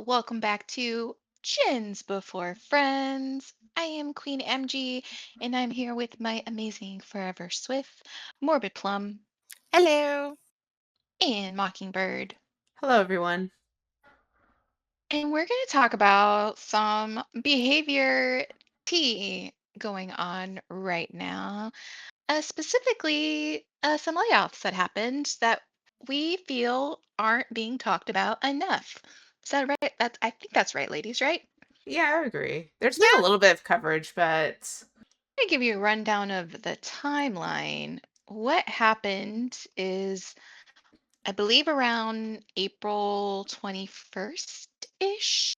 welcome back to Gins Before Friends. I am Queen MG, and I'm here with my amazing Forever Swift, Morbid Plum, Hello. and Mockingbird. Hello, everyone. And we're going to talk about some behavior tea going on right now. Specifically, some layoffs that happened that we feel aren't being talked about enough. Is that right? I think that's right, ladies, right? Yeah, I agree. There's been a Yeah. little bit of coverage, but To give you a rundown of the timeline, what happened is, I believe around April 21st-ish,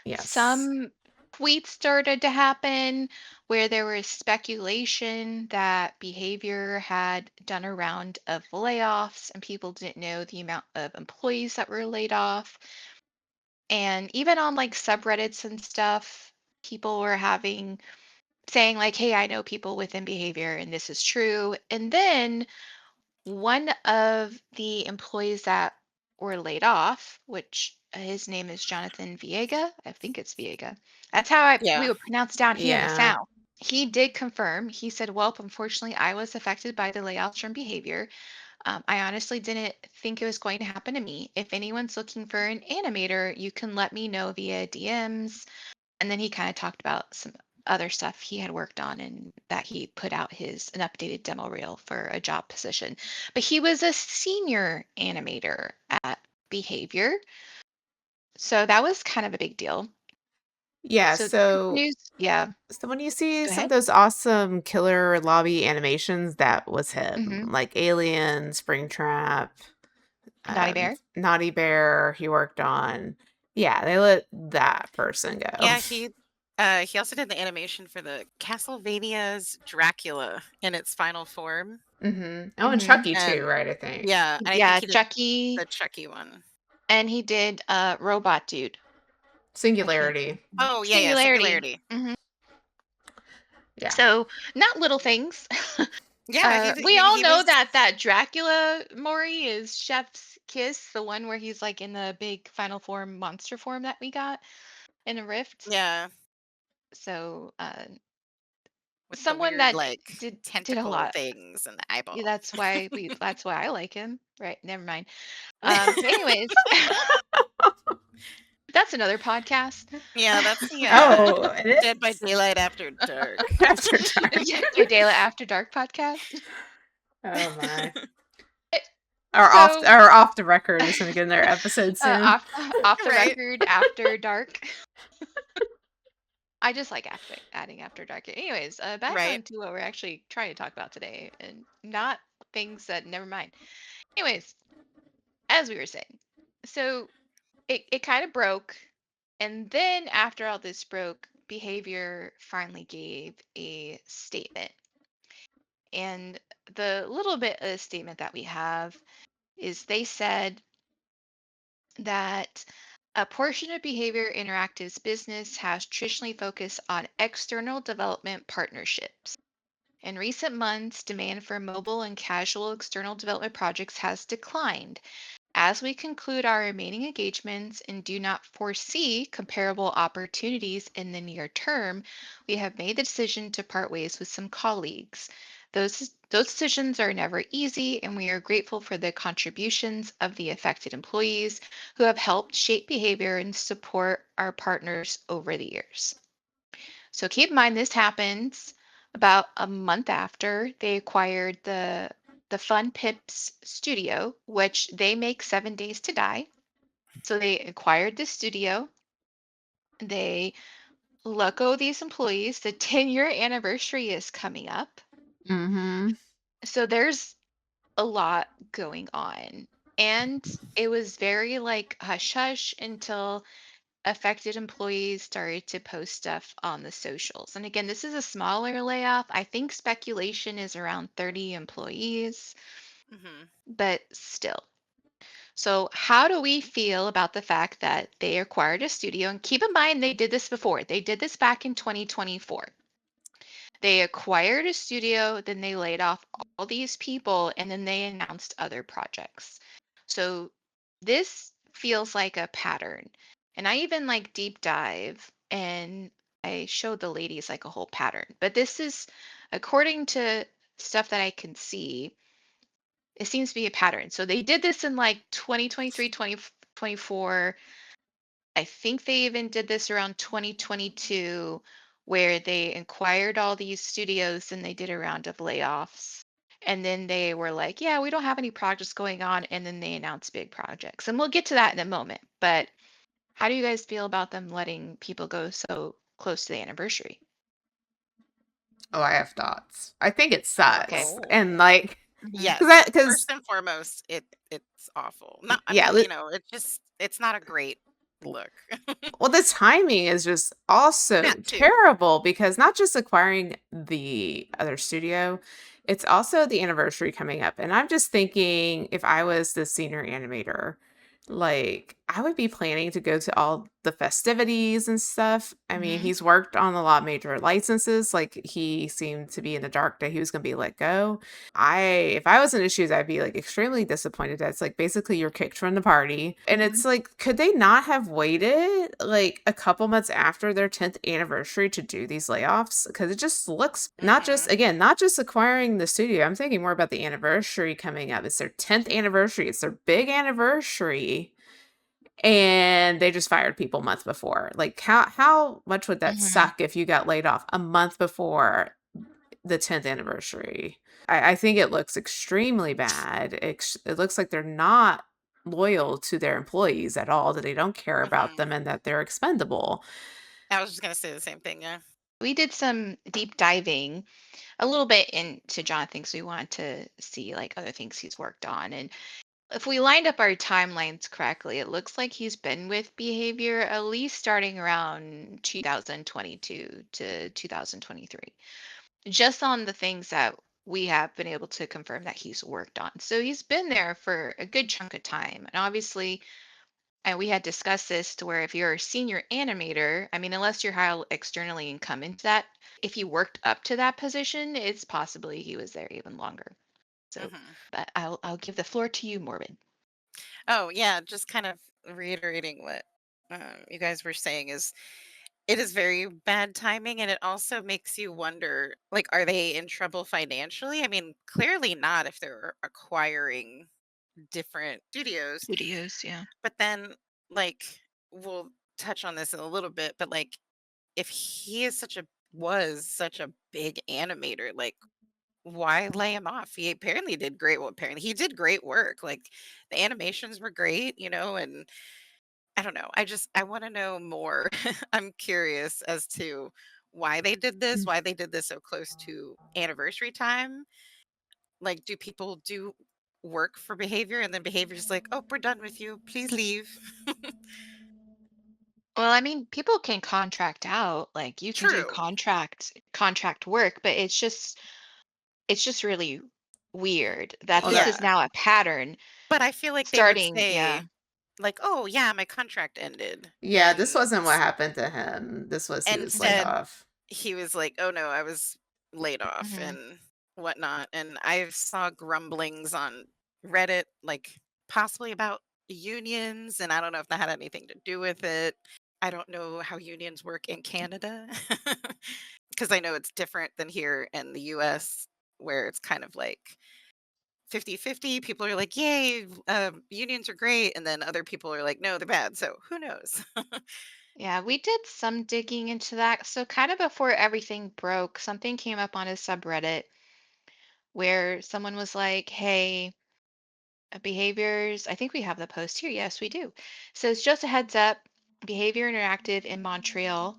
yes. some tweets started to happen where there was speculation that Behavior had done a round of layoffs and people didn't know the amount of employees that were laid off. And even on like subreddits and stuff, people were having saying like, "Hey, I know people within Behavior and this is true." And then one of the employees that were laid off, which his name is Jonathan Viega, I think it's Viega. That's how we Yeah. would pronounce down here in the Yeah. South. He did confirm. He said, "Well, unfortunately, I was affected by the layoffs from Behavior. I honestly didn't think it was going to happen to me. If anyone's looking for an animator, you can let me know via DMs." And then he kind of talked about some other stuff he had worked on and that he put out an updated demo reel for a job position. But he was a senior animator at Behavior. So that was kind of a big deal. Yeah, So good so news. Yeah. so when you see Go some of ahead. those awesome killer lobby animations, that was him. Hmm. Like Alien, Springtrap, Naughty Bear. Naughty Bear he worked on. Yeah, they let that person go. Yeah, he also did the animation for the Castlevania's Dracula in its final form. Oh, and Hmm. Chucky too, And right, I think. yeah, and I think Yeah, he did the Chucky. Chucky one. And he did Robot Dude. I can't. Singularity. Oh, yeah, Singularity. Singularity. Hmm. Yeah. So not little things. Yeah, We all he know was that Dracula Maury is Chef's Kiss, the one where he's like in the big final form monster form that we got in a rift. yeah, So with the someone weird that like did a tentacle lot. things and the Yeah, eyeballs. that's why I like him. Right, never mind. But anyways, that's another podcast. Yeah, that's Oh, it Dead by is? Daylight After Dark. After dark. Yeah, the Daylight After Dark podcast. Oh my. Eh, Or So off the record is gonna get in their episode soon. off the Right. record after dark. I just like after adding after dark. Anyways, back Right. on to what we're actually trying to talk about today, and not things that never mind. Anyways, as we were saying, so it kind of broke, and then after all this broke, Behavior finally gave a statement, and the little bit of statement that we have is they said that a portion of Behavior Interactive's business has traditionally focused on external development partnerships. In recent months, demand for mobile and casual external development projects has declined. As we conclude our remaining engagements and do not foresee comparable opportunities in the near term, we have made the decision to part ways with some colleagues. Those decisions are never easy, and we are grateful for the contributions of the affected employees who have helped shape behavior and support our partners over the years. So keep in mind this happens about a month after they acquired the Fun Pips studio, which they make 7 Days to Die. So they acquired the studio. They let go these employees. The 10-year anniversary is coming up. Mhm. So there's a lot going on. And it was very like hush hush until affected employees started to post stuff on the socials. And again, this is a smaller layoff. I think speculation is around 30 employees, Hmm. but still. So, how do we feel about the fact that they acquired a studio? And keep in mind, they did this before. They did this back in 2024. They acquired a studio, then they laid off all these people, and then they announced other projects. So, this feels like a pattern. And I even like deep dive and I showed the ladies like a whole pattern. But this is according to stuff that I can see, it seems to be a pattern. So they did this in like 2023, 2024. I think they even did this around 2022 where they inquired all these studios and they did a round of layoffs. And then they were like, yeah, we don't have any projects going on. And then they announced big projects. And we'll get to that in a moment. But how do you guys feel about them letting people go so close to the anniversary? Oh, I have thoughts. I think it Okay. sucks. Oh. And like, Hmm. Yes. because First and foremost, it's awful. Not I yeah, mean, it's not a great look. well, the timing is just also That too. terrible because not just acquiring the other studio, it's also the anniversary coming up. And I'm just thinking if I was the senior animator, like I would be planning to go to all the festivities and stuff. I mean, Hmm. he's worked on a lot of major licenses. Like he seemed to be in the dark that he was going to be let go. If I was in his shoes, I'd be like extremely disappointed. That's like basically you're kicked from the party. And Hmm. it's like, could they not have waited like a couple months after their 10th anniversary to do these layoffs? Because it just looks not just, Mhm. again, not just acquiring the studio. I'm thinking more about the anniversary coming up. It's their 10th anniversary, it's their big anniversary. And they just fired people a month before. Like, how much would that Hmm. suck if you got laid off a month before the 10th anniversary? I think it looks extremely bad. It looks like they're not loyal to their employees at all, that they don't care about Mhm. them and that they're expendable. I was just gonna say the same thing, yeah. We did some deep diving a little bit into Jonathan because we wanted to see like other things he's worked on. And if we lined up our timelines correctly, it looks like he's been with Behavior at least starting around 2022 to 2023, just on the things that we have been able to confirm that he's worked on. So he's been there for a good chunk of time. And obviously, and we had discussed this to where if you're a senior animator, I mean, unless you're hired externally and come into that, if you worked up to that position, it's possibly he was there even longer. So, Mhm. but I'll give the floor to you, Morbid. Oh, yeah, just kind of reiterating what you guys were saying is it is very bad timing, and it also makes you wonder, like, are they in trouble financially? I mean, clearly not if they're acquiring different studios. Studios, yeah. But then, like, we'll touch on this in a little bit, but like, if he is such a big animator, like, why lay him off? He apparently did great. Well, apparently he did great work. Like the animations were great, and I don't know. I want to know more. I'm curious as to why they did this, Mm. why they did this so close to anniversary time. Like, do people do work for behavior and then behavior's like, oh, we're done with you. Please leave. Well, I mean, people can contract out, like you can do True. contract work, but it's just really weird that Well, this that is Yeah. now a pattern But I feel like they would starting, yeah. say, like, oh, yeah, my contract ended. yeah, this And wasn't what happened to him. This was he was laid Hmm. instead, off. he was like, "Oh no, I was laid off Hmm. and whatnot." And I saw grumblings on Reddit, like possibly about unions, and I don't know if that had anything to do with it. I don't know how unions work in Canada because I know it's different than here in the US, where it's kind of like 50-50. People are like, "Yay, unions are great," and then other people are like, "No, they're bad." So who knows? Yeah, we did some digging into that. So kind of before everything broke, something came up on his subreddit where someone was like, "Hey, behaviors, I think we have the post here. Yes, we do. So it's just a heads up, Behavior Interactive in Montreal,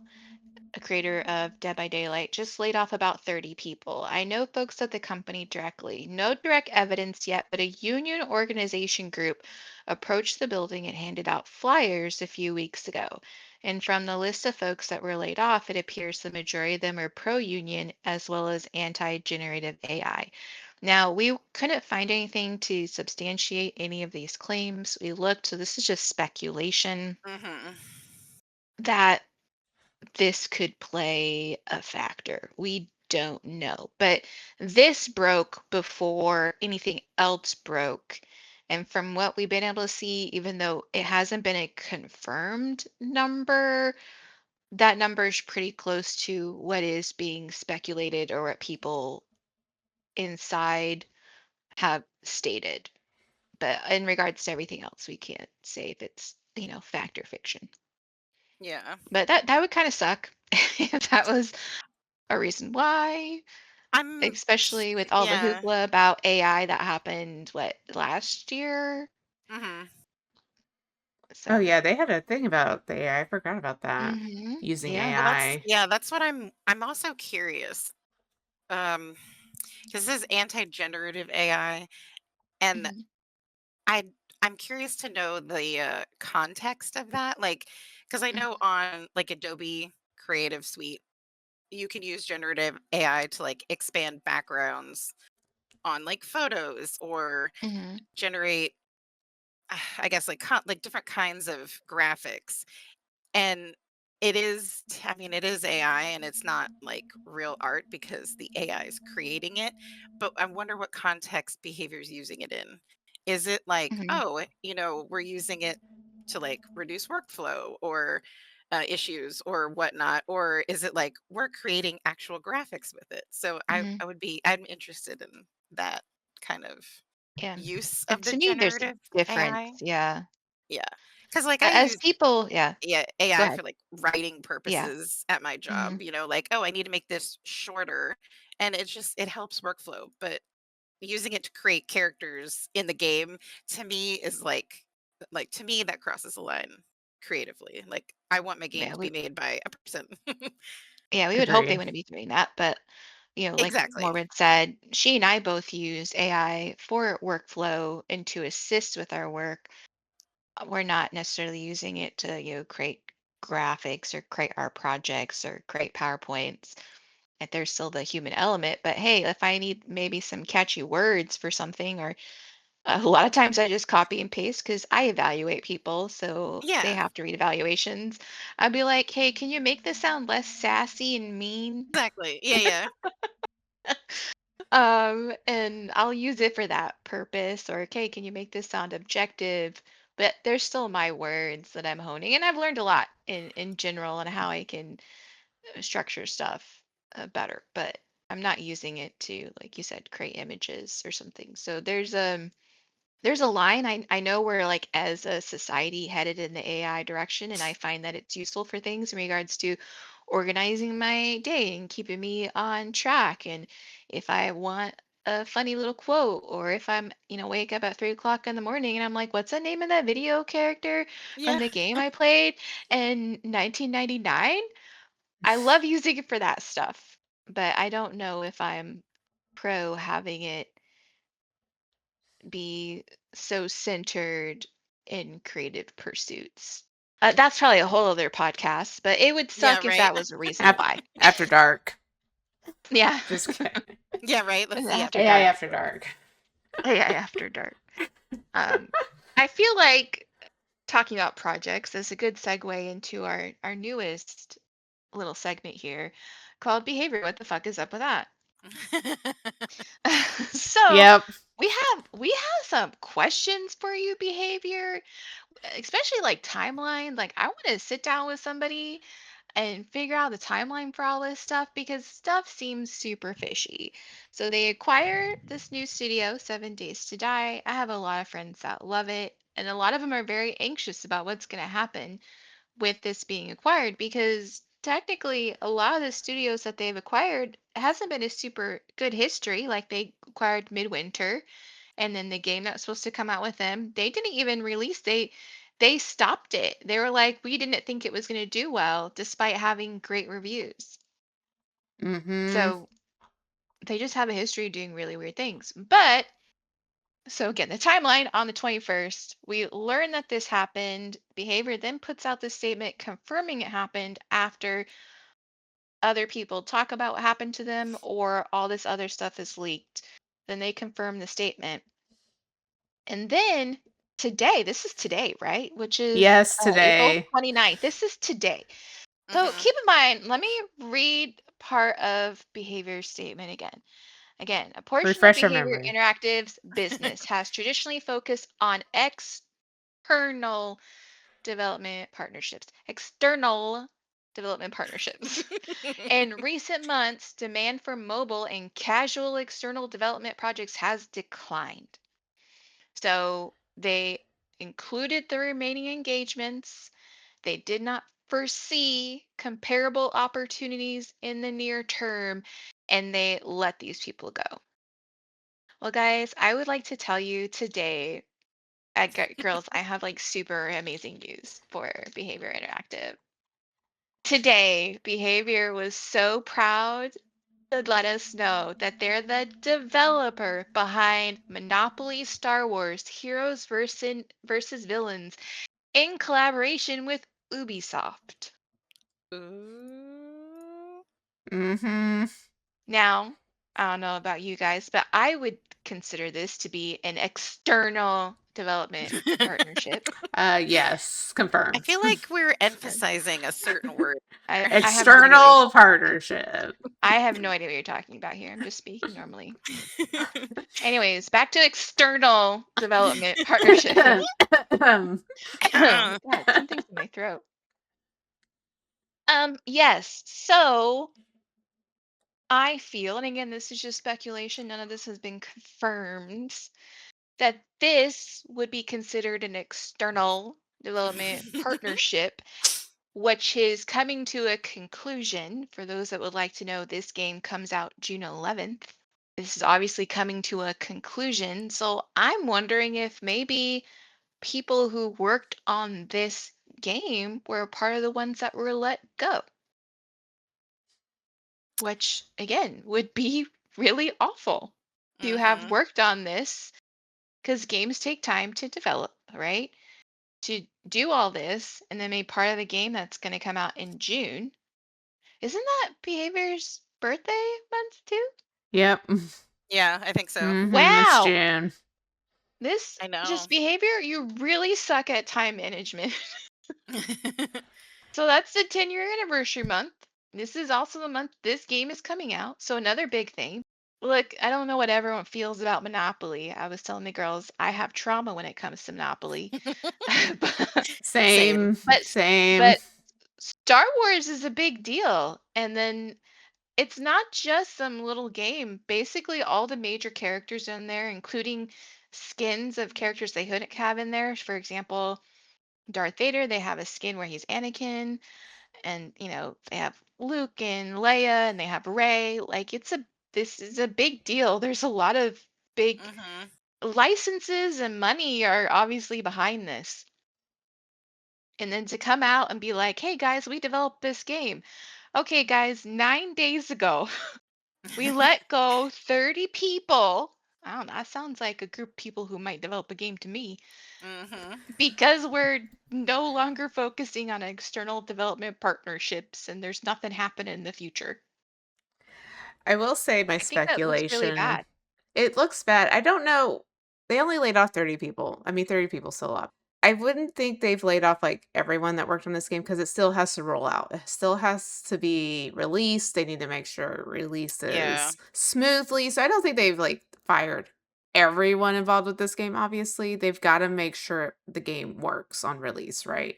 a creator of Dead by Daylight, just laid off about 30 people. I know folks at the company directly. No direct evidence yet, but a union organization group approached the building and handed out flyers a few weeks ago. And from the list of folks that were laid off, it appears the majority of them are pro union as well as anti generative AI. Now, we couldn't find anything to substantiate any of these claims. We looked, so this is just speculation Hmm. that this could play a factor. We don't know. But this broke before anything else broke. And from what we've been able to see, even though it hasn't been a confirmed number, that number is pretty close to what is being speculated or what people inside have stated. But in regards to everything else, we can't say if it's, fact or fiction. Yeah. But that would kind of suck if that was a reason why, I'm especially with all the yeah. hoopla about AI that happened, what, last year? Mhm. Oh So, yeah, they had a thing about the AI. I forgot about that. Using yeah. Well, AI. that's what I'm also curious. Um, because this is anti-generative AI, and Mhm, I I'm curious to know the context of that. Like, because I know mhm, on like Adobe Creative Suite, you can use generative AI to like expand backgrounds on like photos or mhm, generate, I guess like like different kinds of graphics. And I mean, it is AI and it's not like real art because the AI is creating it. But I wonder what context behavior is using it in. Is it like, mhm. oh, we're using it to like reduce workflow or issues or whatnot? Or is it like we're creating actual graphics with it? So Mhm. I'm interested in that kind of Yeah. use And of the to me, there's a generative difference. AI. Yeah. Yeah. Because like I As use people, yeah. Go AI ahead. for like writing Yeah. purposes at my Hmm. job, like, oh, I need to make this shorter. And it helps workflow. But using it to create characters in the game to me is like to me that crosses the line creatively. Like I want my game Yeah. to be made by a person. We would hope they Agreed. wouldn't be doing that. But, like Exactly. Morgan said, she and I both use AI for workflow and to assist with our work. We're not necessarily using it to, create graphics or create our projects or create PowerPoints. And there's still the human element. But hey, if I need maybe some catchy words for something, or a lot of times I just copy and paste because I evaluate people, so they Yeah, have to read evaluations. I'd be like, hey, can you make this sound less sassy and mean? exactly. Yeah, yeah. And I'll use it for that purpose. Or, okay, can you make this sound objective? But there's still my words that I'm honing, and I've learned a lot in general on how I can structure stuff better. But I'm not using it to, like you said, create images or something. So there's a line. I know we're like as a society headed in the AI direction, and I find that it's useful for things in regards to organizing my day and keeping me on track. And if I want a funny little quote, or if I'm, wake up at 3 o'clock in the morning and I'm like, what's the name of that video character from Yeah. the game I played in 1999? I love using it for that stuff, but I don't know if I'm pro having it be so centered in creative pursuits. That's probably a whole other podcast, but it would Yeah, suck if right. that was a reason why. After dark. Yeah. Just kidding. Yeah, right. Yeah. After AI dark. after dark. AI after dark. Um, I feel like talking about projects is a good segue into our newest little segment here called Behavior. What the fuck is up with that? So Yep. we have some questions for you, Behavior, especially like timeline. Like I want to sit down with somebody and figure out the timeline for all this stuff because stuff seems super fishy. So they acquire this new studio, 7 Days to Die. I have a lot of friends that love it, and a lot of them are very anxious about what's going to happen with this being acquired because technically a lot of the studios that they've acquired hasn't been a super good history. Like they acquired Midwinter, and then the game that was supposed to come out with them, they didn't even release. They stopped it. They were like, we didn't think it was going to do well despite having great reviews. Mm-hmm. So they just have a history of doing really weird things. But so again, the timeline on the 21st, we learn that this happened. Behavior then puts out this statement confirming it happened after other people talk about what happened to them or all this other stuff is leaked. Then they confirm the statement. And then today, this is today, right? Which is Yes, April today. 29th. This is today. So Hmm. keep in mind, let me read part of Behavior statement again. Again, a portion of Refresh your Behavior memory. Interactive's business has traditionally focused on external development partnerships. External development partnerships. In recent months, demand for mobile and casual external development projects has declined. So they included the remaining engagements. They did not foresee comparable opportunities in the near term, and they let these people go. Well, guys, I would like to tell you today, girls, I have like super amazing news for Behavior Interactive. Today, Behavior was so proud to let us know that they're the developer behind Monopoly Star Wars Heroes versus Villains in collaboration with Ubisoft. Ooh. Mm-hmm. Now, I don't know about you guys, but I would consider this to be an external development partnership. Yes, I confirmed. feel like we're And emphasizing a certain word I have no idea External partnership. I have no idea what you're talking about here. I'm just speaking normally. Anyways, back to external development partnership. there. God, something's in my throat. Yes. So I feel, and again, this is just speculation, none of this has been confirmed, that this would be considered an external development partnership, which is coming to a conclusion. For those that would like to know, this game comes out June 11th. This is obviously coming to a conclusion. So I'm wondering if maybe people who worked on this game were part of the ones that were let go, which again would be really awful to have Mhm. worked on this because games take time to develop, right? To do all this and then be part of the game that's going to come out in June. Isn't that Behavior's birthday month too? Yep. Yeah, I think so. It's Wow. June. This I know. just Behavior, you really suck at time management. So that's the 10-year anniversary month. This is also the month this game is coming out. So another big thing. Look, I don't know what everyone feels about Monopoly. I was telling the girls I have trauma when it comes to Monopoly. but Same. Same. but Same. but Star Wars is a big deal. And then it's not just some little game. Basically all the major characters in there, including skins of characters they couldn't have in there. For example, Darth Vader, they have a skin where he's Anakin, and they have Luke and Leia, and they have Rey. Like this is a big deal. There's a lot of big Mhm. licenses and money are obviously behind this. And then to come out and be like, "Hey guys, we developed this game." Okay, guys, 9 days ago, we let go 30 people. I don't know, that sounds like a group of people who might develop a game to me. Mhm. Because we're no longer focusing on external development partnerships and there's nothing happening in the future. I will say my I think that looks really speculation. bad. It looks bad. I don't know. They only laid off 30 people. I mean, 30 people still up. I wouldn't think they've laid off like everyone that worked on this game because it still has to roll out. It still has to be released. They need to make sure it Yeah. releases smoothly. So I don't think they've like fired everyone involved with this game, obviously. They've got to make sure the game works on release, right?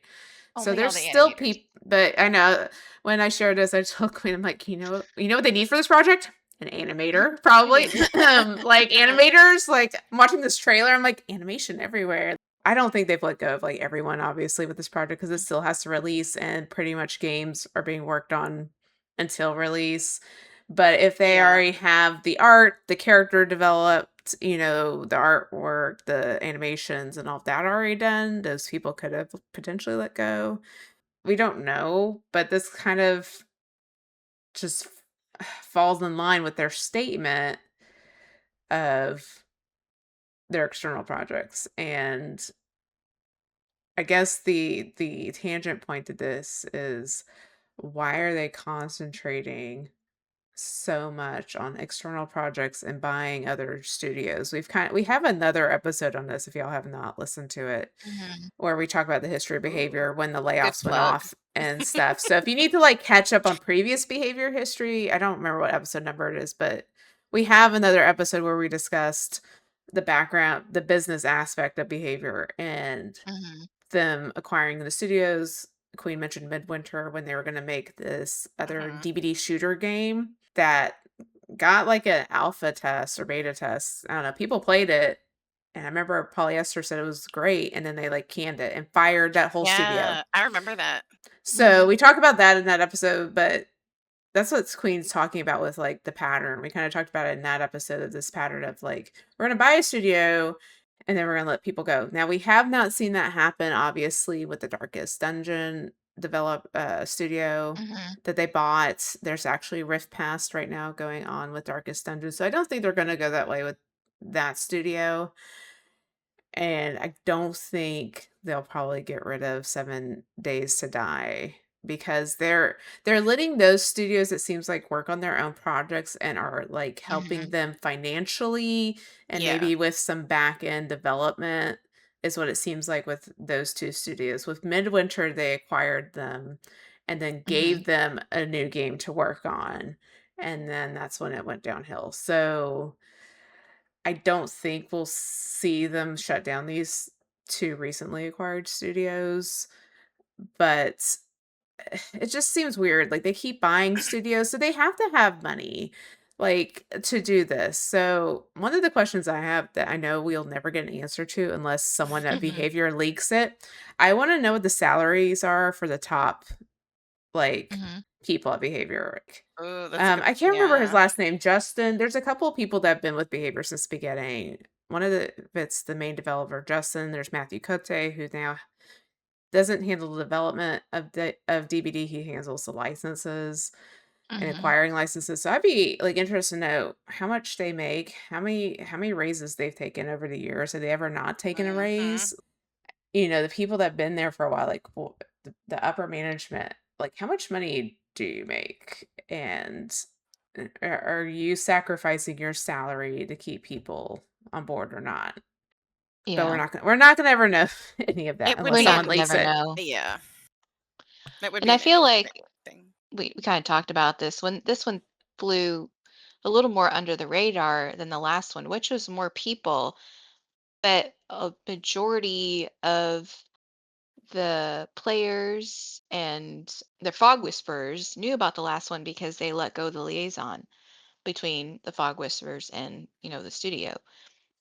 So Only all there's the still animators. people, but I know when I shared this, I told Queen, I'm like, you know what they need for this project? An animator, probably. Animators. Like animators, like I'm watching this trailer, I'm like, animation everywhere. I don't think they've let go of like everyone, obviously, with this project because it still has to release, and pretty much games are being worked on until release. But if they Yeah. already have the art, the character developed, the artwork, the animations, and all of that already done, those people could have potentially let go. We don't know, but this kind of just falls in line with their statement of their external projects. And I guess the tangent point to this is, why are they concentrating so much on external projects and buying other studios? We have another episode on this if y'all have not listened to it, Mhm. where we talk about the history of Behavior Ooh. when the Good layoffs went plug. off and stuff. So if you need to like catch up on previous Behavior history, I don't remember what episode number it is, but we have another episode where we discussed the background, the business aspect of Behavior and Mhm. them acquiring the studios. Queen mentioned Midwinter when they were going to make this other Mhm. DVD shooter game that got like an alpha test or beta test. I don't know. People played it, and I remember Polyester said it was great, and then they like canned it and fired that whole studio. Yeah, I remember that. So Mhm. we talk about that in that episode, but that's what Queen's talking about with like the pattern. We kind of talked about it in that episode of this pattern of like, we're going to buy a studio and then we're going to let people go. Now, we have not seen that happen, obviously, with the Darkest Dungeon studio Mhm. that they bought. There's actually Rift Past right now going on with Darkest Dungeon. So I don't think they're going to go that way with that studio. And I don't think they'll probably get rid of 7 Days to Die because they're letting those studios, it seems like, work on their own projects and are like helping Mhm. them financially and Yeah. maybe with some back end development is what it seems like with those two studios. With Midwinter, they acquired them and then gave Mhm. them a new game to work on. And then that's when it went downhill. So I don't think we'll see them shut down these 2 recently acquired studios, but it just seems weird, like, they keep buying studios, so they have to have money, like, to do this. So, one of the questions I have that I know we'll never get an answer to unless someone at Mhm. Behavior leaks it, I wanna know what the salaries are for the top, like, Mhm. people at Behavior. Oh, that's a good I can't remember his yeah. last name, Justin. There's a couple of people that have been with Behavior since the beginning. One of it's the main developer, Justin. There's Matthew Cote, who now doesn't handle the development of DBD. He handles the licenses and Mhm. acquiring licenses. So I'd be like interested to know how much they make, how many raises they've taken over the years. Have they ever not taken a Mhm. raise? The people that have been there for a while, like the upper management, like how much money do you make? And are you sacrificing your salary to keep people on board or not? But Yeah. we're not gonna ever know any of that It would unless We're be not someone gonna leaks never it. know. yeah, that would And be I an feel interesting like thing. we kind of talked about this when this one flew a little more under the radar than the last one, which was more people, but a majority of the players and the fog whisperers knew about the last one because they let go the liaison between the fog whisperers and the studio.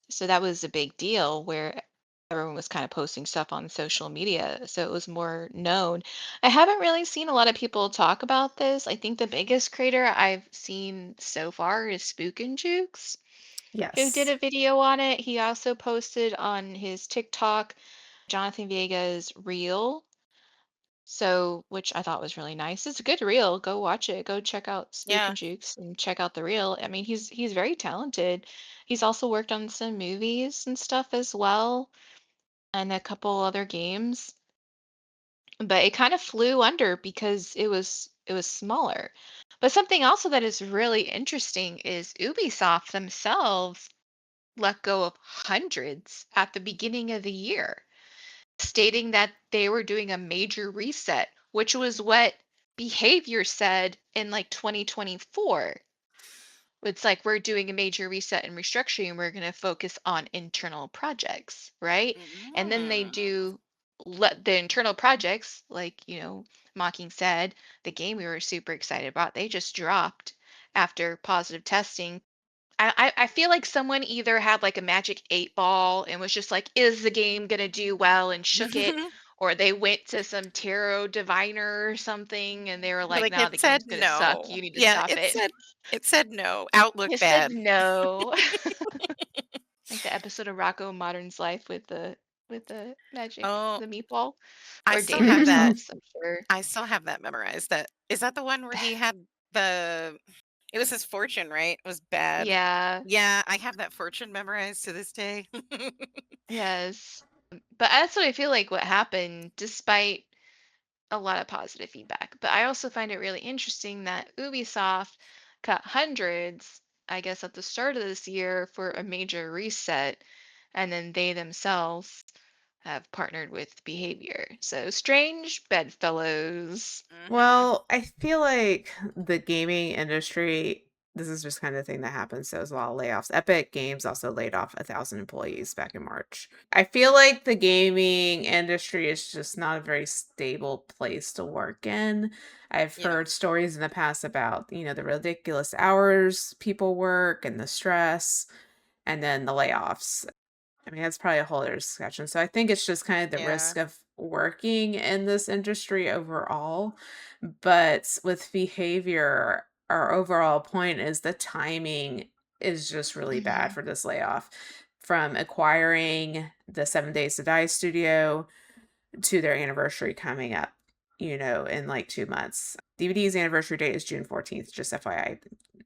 So that was a big deal where everyone was kind of posting stuff on social media, so it was more known. I haven't really seen a lot of people talk about this. I think the biggest creator I've seen so far is Spook and Jukes, who did Yes. a video on it. He also posted on his TikTok Jonathan Vega's reel, so which I thought was really nice. It's a good reel. Go watch it. Go check out Spook Yeah. and Jukes and check out the reel. I mean, he's very talented. He's also worked on some movies and stuff as well, and a couple other games. But it kind of flew under because it was smaller. But something also that is really interesting is Ubisoft themselves let go of hundreds at the beginning of the year, stating that they were doing a major reset, which was what Behavior said in like 2024. It's like we're doing a major reset and restructuring. We're going to focus on internal projects, right? And then they Mm. do let the internal projects, like, Mocking said, the game we were super excited about, they just dropped after positive testing. I feel like someone either had like a magic 8 ball and was just like, is the game gonna do well and shook it, or they went to some tarot diviner or something and they were You're like, like, nah, "It the said game's gonna suck. no." You need to Yeah, stop it. it said no. Outlook It said bad. no. Like the episode of Rocco Modern's Life with the magic, Oh, the meatball, I or still David have that Arquette's, I'm sure. I still have that memorized. That is that the one where he had the it was his fortune, right? It was bad. Yeah, Yeah, I have that fortune memorized to this day. yes. But that's what I feel like what happened, despite a lot of positive feedback. But I also find it really interesting that Ubisoft cut hundreds, I guess, at the start of this year for a major reset, and then they themselves have partnered with Behavior. So strange bedfellows. Mhm. Well, I feel like the gaming industry this is just kind of thing that happens. So there's a lot of layoffs. Epic Games also laid off 1,000 employees back in March. I feel like the gaming industry is just not a very stable place to work in. I've Yeah. heard stories in the past about, the ridiculous hours people work and the stress and then the layoffs. I mean, that's probably a whole other discussion. So I think it's just kind of the Yeah. risk of working in this industry overall. But with behavior, our overall point is the timing is just really bad Hmm. for this layoff. From acquiring the 7 Days to Die studio to their anniversary coming up, in like 2 months. DVD's anniversary date is June 14th, just FYI.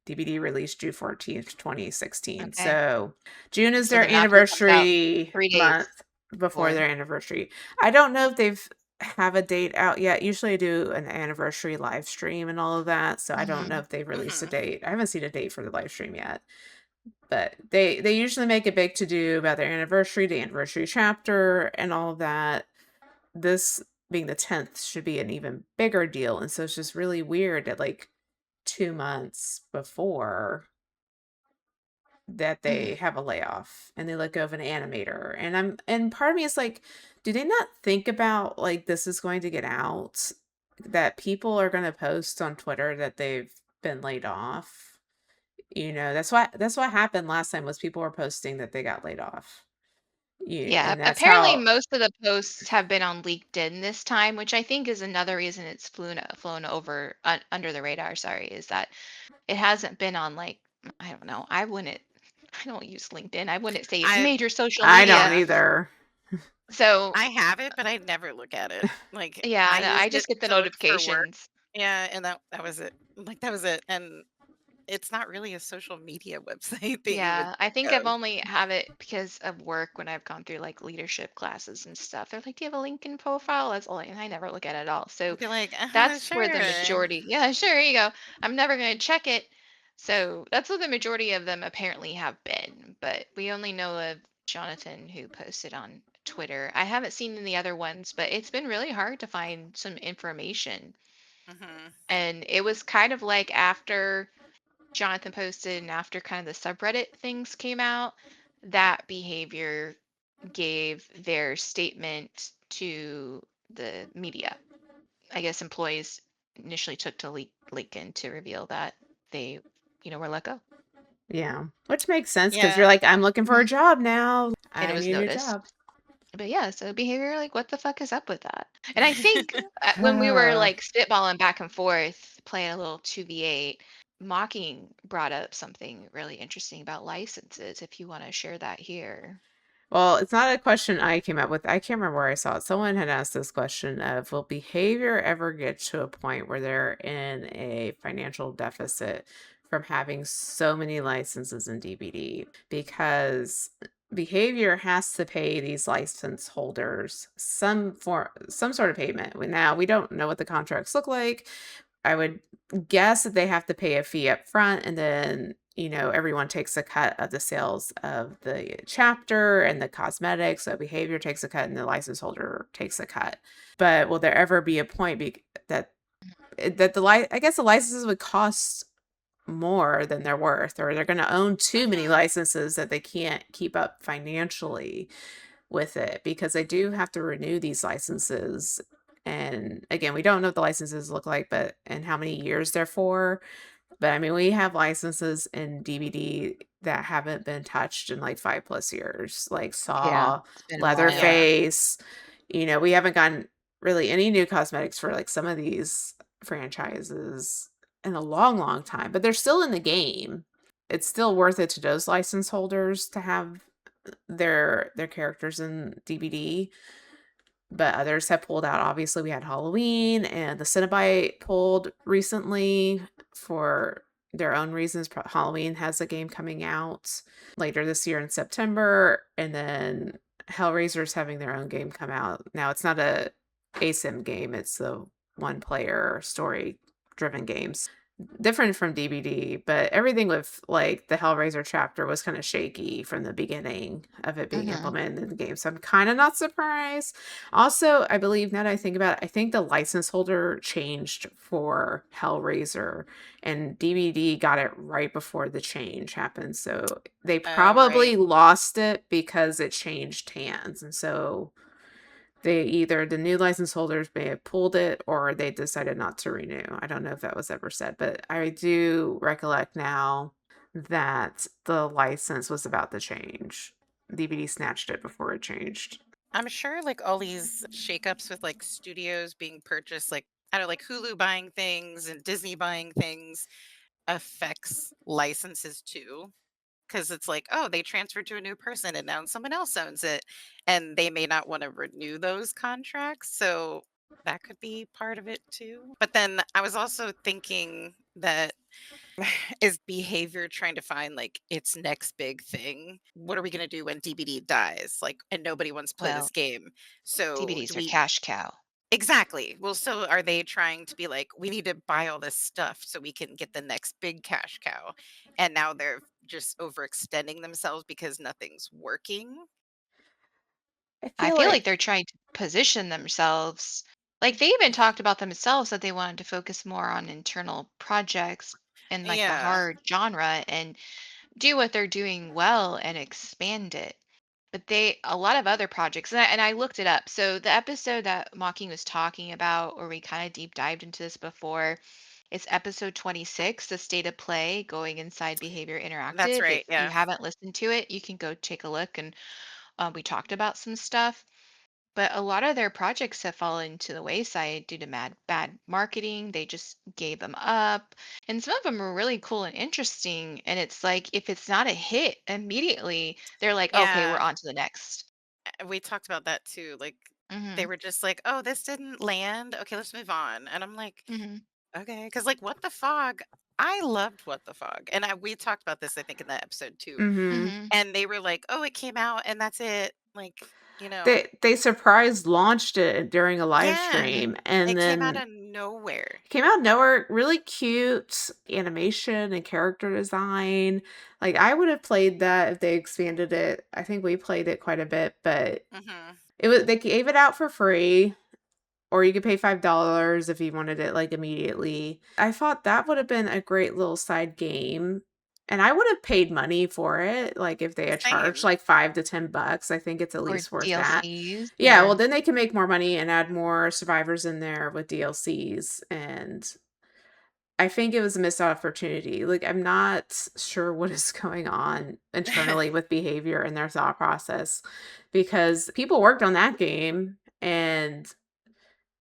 DVD released June 14th, 2016. Okay. So June is So their the Mafia comes out anniversary 3 days month before before. their anniversary. I don't know if they've have a date out yet. Usually I do an anniversary live stream and all of that. So I don't know Hmm. if they've released a Hmm. date. I haven't seen a date for the live stream yet. But they usually make a big to do about their anniversary, the anniversary chapter, and all of that. This being the 10th should be an even bigger deal. And so it's just really weird that like 2 months before that they have a layoff and they let go of an animator. And part of me is like, do they not think about like this is going to get out? That people are gonna post on Twitter that they've been laid off. That's what happened last time was people were posting that they got laid off. Yeah, Yeah, and that's apparently how. most of the posts have been on LinkedIn this time, which I think is another reason it's flown over under the radar. Sorry, is that it hasn't been on like I don't know. I don't use LinkedIn. I wouldn't say it's I major social I don't media. yeah. either. So I have it, but I never look at it. Like yeah, I no, I used it just get the to look for work. notifications. Yeah, and that was it. Like that was it. And it's not really a social media website that you would Yeah, I think think I've of. only have it because of work when I've gone through like leadership classes and stuff. They're like, "Do you have a LinkedIn profile?" That's all, and I never look at it at all. So You'd be like, that's where the sure. majority. Yeah, sure, here you go. I'm never going to check it. So that's what the majority of them apparently have been. But we only know of Jonathan who posted on Twitter. I haven't seen any other ones, but it's been really hard to find some information. Hmm. And it was kind of like after Jonathan posted and after kind of the subreddit things came out, that behavior gave their statement to the media. I guess employees initially took to LinkedIn to reveal that they, were let go. Yeah, which makes sense because you're Yeah. like, I'm looking for a Mhm. job now. And it I was need a new noticed. job. But yeah, so behavior, like, what the fuck is up with that? And I think when we were like spitballing back and forth, playing a little 2v8, Mocking brought up something really interesting about licenses, if you want to share that here. Well, it's not a question I came up with. I can't remember where I saw it. Someone had asked this question of, will behavior ever get to a point where they're in a financial deficit from having so many licenses in DVD? Because behavior has to pay these license holders some sort of payment. Now we don't know what the contracts look like. I would guess that they have to pay a fee up front and then, everyone takes a cut of the sales of the chapter and the cosmetics. So behavior takes a cut and the license holder takes a cut. But will there ever be a point that I guess the licenses would cost more than they're worth, or they're going to own too many Hmm. licenses that they can't keep up financially with it because they do have to renew these licenses. And again, we don't know what the licenses look like, but and how many years they're for. But I mean, we have licenses in DVD that haven't been touched in like 5+ years, like Yeah, Saw, it's been a while. Yeah. Leatherface. We haven't gotten really any new cosmetics for like some of these franchises in a long, long time, but they're still in the game. It's still worth it to those license holders to have their characters in DVD, but others have pulled out. Obviously, we had Halloween and the Cinnabite pulled recently for their own reasons. Halloween has a game coming out later this year in September, and then Hellraiser's having their own game come out. Now, it's not a ASIM game, it's a one player story driven games. different from DVD, but everything with like the Hellraiser chapter was kind of shaky from the beginning of it being Hmm. implemented in the game. So I'm kind of not surprised. Also, I believe now that I think about it, I think the license holder changed for Hellraiser and DVD got it right before the change happened. So they Oh, right. probably lost it because it changed hands. And so they either the new license holders may have pulled it or they decided not to renew. I don't know if that was ever said, but I do recollect now that the license was about to change. DVD snatched it before it changed. I'm sure like all these shakeups with like studios being purchased, like I don't know, like Hulu buying things and Disney buying things affects licenses too. Because it's like, oh, they transferred to a new person and now someone else owns it. And they may not want to renew those contracts. So that could be part of it too. But then I was also thinking that is behavior trying to find like its next big thing? What are we going to do when DBD dies? Like, and nobody wants to play this Well, game. So do DVDs are we cash cow. exactly. Well, so are they trying to be like, we need to buy all this stuff so we can get the next big cash cow? And now they're just overextending themselves because nothing's working. I I feel feel like like they're trying to position themselves. Like they even talked about themselves that they wanted to focus more on internal projects in like the Yeah, horror genre and do what they're doing well and expand it. But a lot of other projects, and I looked it up. So the episode that Mocking was talking about, or we kind of deep dived into this before, it's episode 26, the state of play, going inside Behavior that's Interactive. If right. you Yeah. haven't listened to it, you can go take a look, and we talked about some stuff. But a lot of their projects have fallen to the wayside due to bad marketing. They just gave them up. And some of them are really cool and interesting. And it's like, if it's not a hit immediately, they're like, okay, we're Yeah. on to the next. We talked about that too. Like, they Hmm. were just like, oh, this didn't land. Okay, let's move on. And I'm like, Hmm. okay. Because, like, What the Fog, I loved What the Fog. And we talked about this, I think, in that episode too. mm-hmm. Hmm. And they were like, oh, it came out and that's it. Like, you know, They surprise launched it during a live yeah, stream Hmm. and it came out then of nowhere. came out of nowhere, really cute animation and character design. Like, I would have played that if they expanded it. I think we played it quite a bit, but Hmm. they gave it out for free, or you could pay $5 if you wanted it, like, immediately. I thought that would have been a great little side game, and I would have paid money for it, like, if they had charged, Same. like, 5 to $10, I think it's at Or least worth that. DLCs. Yeah, well, Yeah. then they can make more money and add more survivors in there with DLCs, and I think it was a missed opportunity. Like, I'm not sure what is going on internally with Behavior and their thought process because people worked on that game and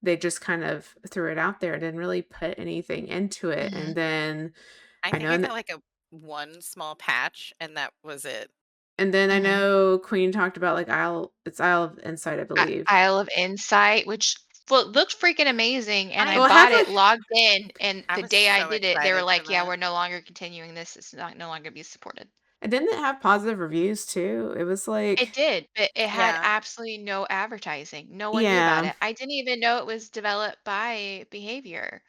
they just kind of threw it out there, didn't really put anything into it. And Hmm. then I I think know, I got like a one small patch and that was it. I Hmm. know Queen talked about like Isle of Insight, I believe. Isle of Insight, which looked freaking amazing. And I I Well, it had bought it, like logged in, and I the was day I so did it, they were excited for like, yeah, that. we're no longer continuing this. It's not no longer be supported. and didn't it have positive reviews too? It was It like, did, but it had Yeah. absolutely no advertising. No one knew about yeah. it. I didn't even know it was developed by Behavior,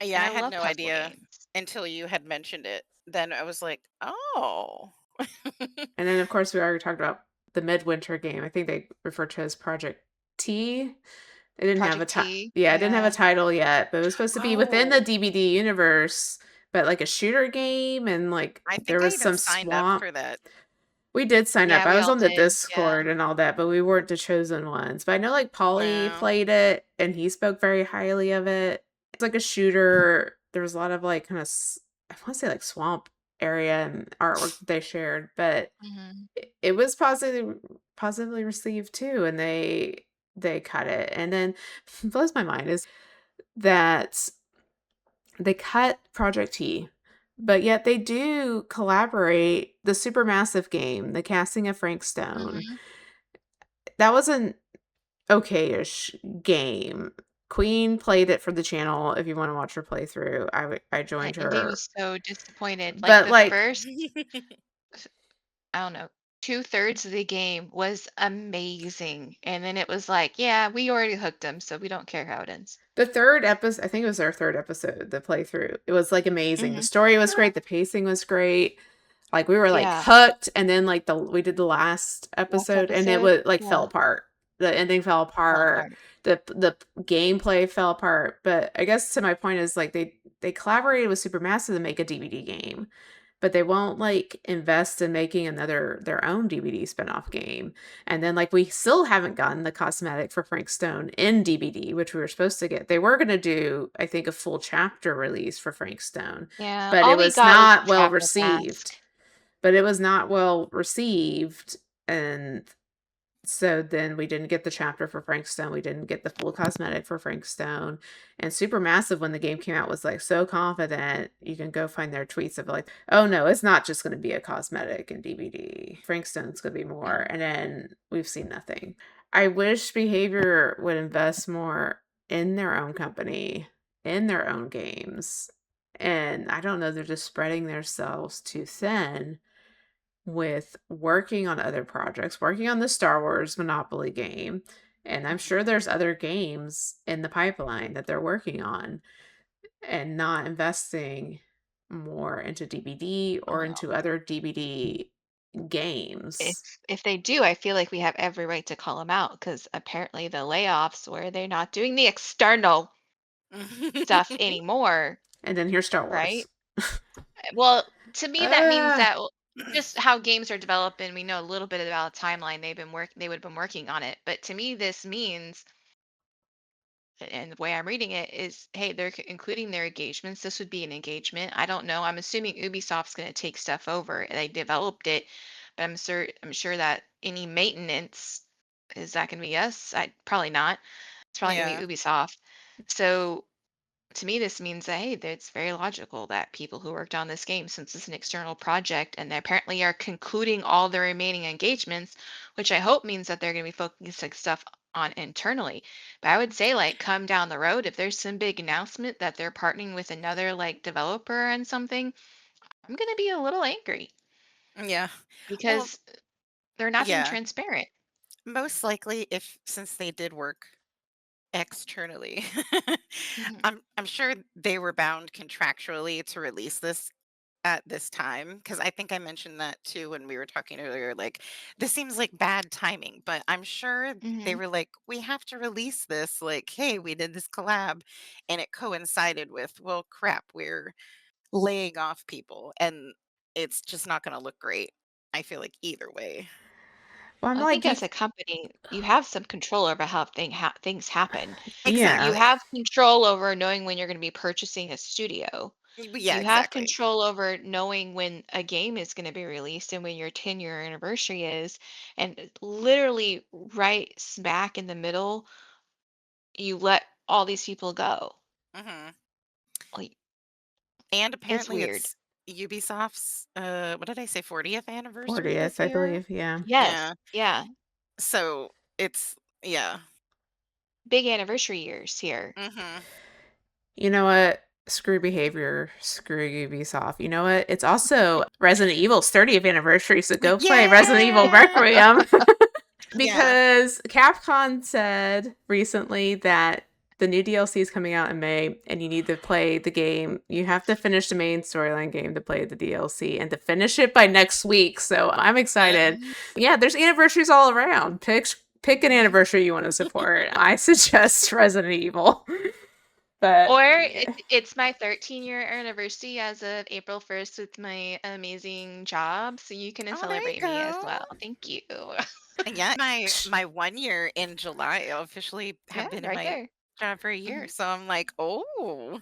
Yeah, and I I had love no puzzle idea games. until you had mentioned it. Then I was like, "Oh." And then, of course, we already talked about the Midwinter game. I think they referred to it as Project T. It didn't have a Project ti T, yeah, it didn't have a yeah. title yet, but it was supposed to be within the Oh, DBD universe, but like a shooter game, and like I there think I was even some signed up swamp. for that. We did sign up. Yeah, I we was all on the did. Yeah. Discord and all that, but we weren't the chosen ones. But I know like Polly Wow. played it and he spoke very highly of it. It's like a shooter. There was a lot of like kind of I want to say like swamp area and artwork that they shared, but Mhm. it was positively received too, and they cut it. And then blows my mind is that they cut Project T, but yet they do collaborate the Supermassive game, the casting of Frank Stone. Mhm. That was an okay-ish game. Queen played it for the channel. If you want to watch her playthrough, I joined Indy her. was so disappointed. Like But the like first, I don't know, 2/3 of the game was amazing, and then it was like, "Yeah, we already hooked them, so we don't care how it ends." The 3rd episode, I think it was our 3rd episode, the playthrough. It was, like, amazing. The Mhm. story was great, the pacing was great. Like, we were, like, Yeah. hooked, and then, like, we did the last Last episode, and it episode? was like, fell Yeah. apart. The ending fell Fell apart, apart. the gameplay fell apart, but I guess to my point is, like, they collaborated with Supermassive to make a DVD game, but they won't, like, invest in making their own DVD spinoff game. And then, like, we still haven't gotten the cosmetic for Frank Stone in DVD, which we were supposed to get. They were gonna do, I think, a full chapter release for Frank Stone, Yeah, but all it we was got was the not well chapter received. mask. But it was not well received, and so then we didn't get the chapter for Frank Stone, we didn't get the full cosmetic for Frank Stone, and Supermassive, when the game came out, was, like, so confident. You can go find their tweets of, like, "Oh, no, it's not just gonna be a cosmetic and DVD. Frank Stone's gonna be Yeah. more," and then we've seen nothing. I wish Behaviour would invest more in their own company, in their own games, and I don't know, they're just spreading themselves too thin with working on other projects, working on the Star Wars Monopoly game. And I'm Mhm. sure there's other games in the pipeline that they're working on and not investing more into DVD or Well, into other DVD if games. if they do, I feel like we have every right to call them out because apparently the layoffs where they're not doing the external stuff anymore, And then here's Star Wars. right? Well, to me, that means Ah, that just how games are developed, and we know a little bit about the timeline they would have been working on it. But to me, this means, and the way I'm reading it is, hey, they're including their engagements. This would be an engagement. I don't know. I'm assuming Ubisoft's going to take stuff over. They developed it, but I'm sure that any maintenance is that going to be us? I probably not. It's probably going Yeah. to be Ubisoft. So to me, this means that, hey, that it's very logical that people who worked on this game, since it's an external project, and they apparently are concluding all their remaining engagements, which I hope means that they're going to be focusing stuff on internally. But I would say, like, come down the road, if there's some big announcement that they're partnering with another like developer and something, I'm going to be a little angry Yeah. Well, because they're not being yeah. transparent. Most likely, if since they did work externally, Hmm. I'm sure they were bound contractually to release this at this time, because I think I mentioned that too when we were talking earlier. Like, this seems like bad timing, but I'm sure they Hmm. were like, we have to release this. Like, hey, we did this collab, and it coincided with, well, crap, we're laying off people, and it's just not going to look great. I feel like either way. well, I'm I like, think as a company, you have some control over how things happen. yeah. You Exactly. have control over knowing when you're going to be purchasing a studio. Yeah, You have exactly. control over knowing when a game is going to be released and when your 10-year anniversary is. And literally, right smack in the middle, you let all these people go. Hmm. Like, And it's apparently weird. it's Ubisoft's, what did I say, 40th anniversary 40th, this I year? believe. Yeah. Yes. Yeah. Yeah. So it's, yeah. Big anniversary years here. Hmm. You know what? Screw Behavior, screw Ubisoft. You know what? It's also Resident Evil's 30th anniversary, so go play Resident Evil Yeah. Requiem. Yeah. Because Capcom said recently that the new DLC is coming out in May and you need to play the game. You have to finish the main storyline game to play the DLC and to finish it by next week. So I'm excited. Mhm. Yeah, there's anniversaries all around. Pick an Mhm. anniversary you want to support. I suggest Resident Evil. But Or yeah. it's my 13-year anniversary as of April 1st with my amazing job, so you can Oh, there you celebrate me as go. well. Thank you. Yeah, my 1 year in July, I officially Yeah, have been in right my there. job for a year. Mhm. So I'm like, oh.